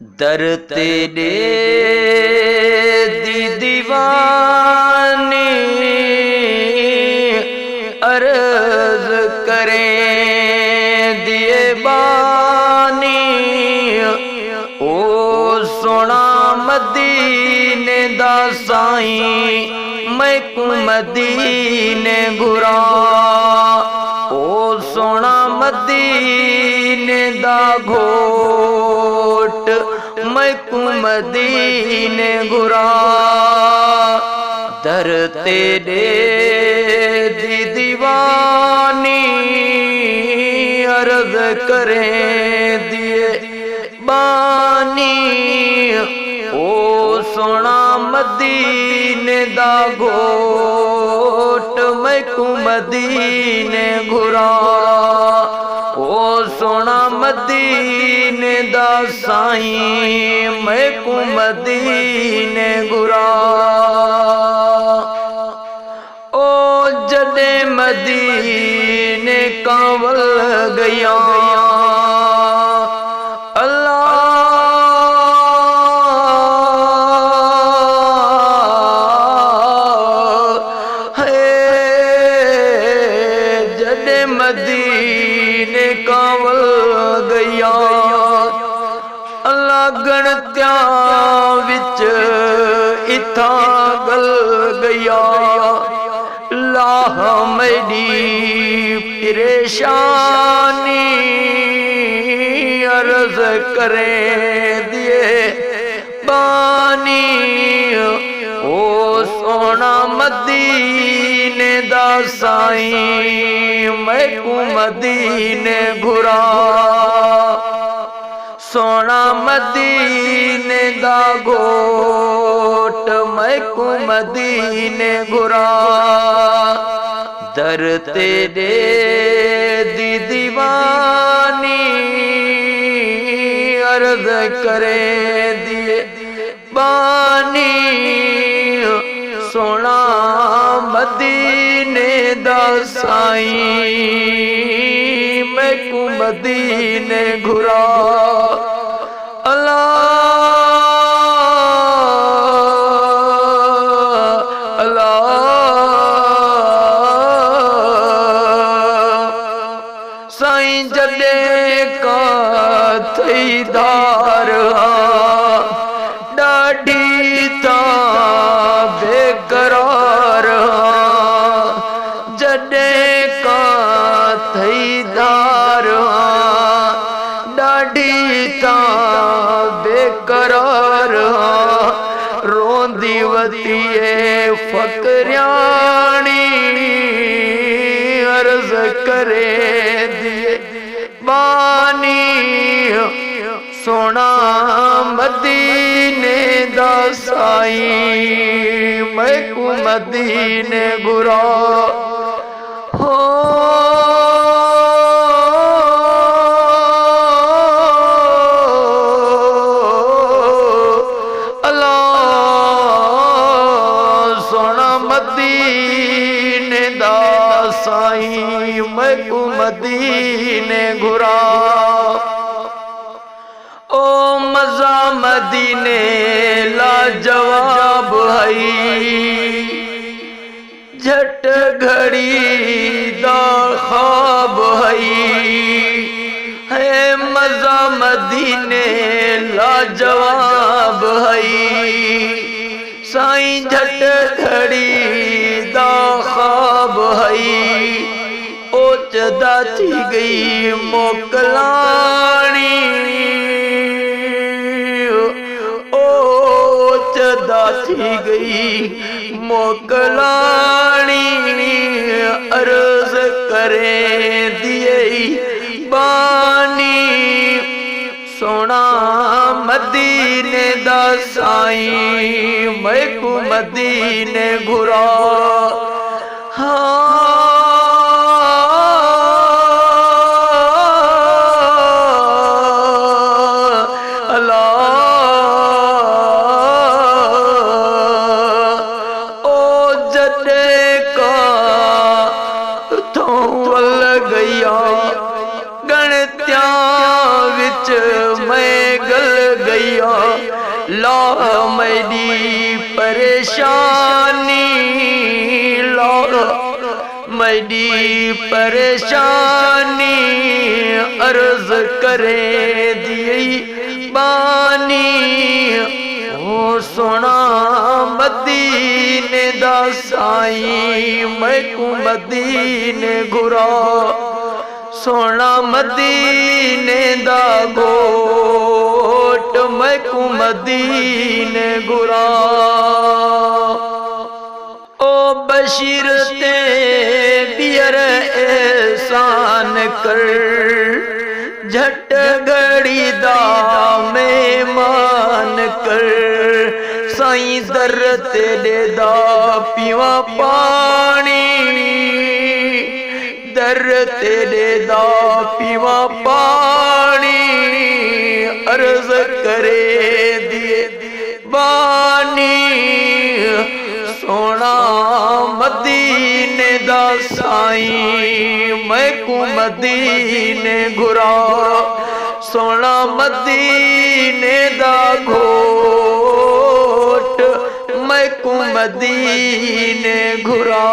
दर तेरे दी दीवानी अर्ज करें दिए बानी। ओ सोना मदीने दा साईं मैं को मदीने घुरा। ओ सोना मदीने दा घोट मैं को मदीने घुरा। दर तेरे दी दीवानी अर्ज करें दिए बानी। ओ सोना मदीने दा घोट मैं को मदीने घुरा। ओ सोना मदीने दा साईं मैं को मदीने घुरा। ओ जदे मदीने कांवल गया मदीने कांवल गया। लागण त्या विच इथा गल गया। लाह मेरी परेशानी अर्ज करें दिए बानी। ओ सोना मदीने दा साईं मैं को मदीने घुरा। सोना मदीने दा घोट मैं को मदीने घुरा। दर तेरे दी दीवानी अर्ज करे दिए बानी। सोना मदीने दा साईं मैं को मदीने घुरा। अल्लाह अल्लाह साईं जदे का थईदार डाढ़ी ता बेकरार। जडे का थईदार डाढ़ी ता बेकरार। रोंदी वतिए फकरियाणी अर्ज करे दिए बानी। सोना मदीने दा साईं मैं को मदीने घुरा। हो अल्लाह सोना मदीने दा साईं मैं को मदीने घुरा। ओ मजा मदीने लाजवाब है झट घड़ी दा ख्वाब है। मजा मदीने लाजवाब है साईं झट घड़ी दा ख्वाब है। ओ चदा थी गई मोकलानी। थी गई मोकलानी अर्ज करे दिए बानी। सोना मदीने दा साईं मैं को मदीने घुरा। हाँ गया गणत्या विच मैं गल गया। भैया ला मेरी परेशानी, ला मेरी परेशानी, अर्ज करे दिए बानी। ओ सोना मदीने दा साईं मैकू मदीने घुरा, सोना मदीने दा गोट मैकू मदीने घुरा। ओ बशीर ते बियर एहसान कर, झट घड़ी दा मेहमान कर, साईं दर तेरे दा पीवा पानी, दर तेरे दा पीवा पानी, अर्ज करे दिए बानी। सोना मदीने दा साईं मैकू मदीने घुरा, सोना मदीने दा घोट मैकू मदीने घुरा।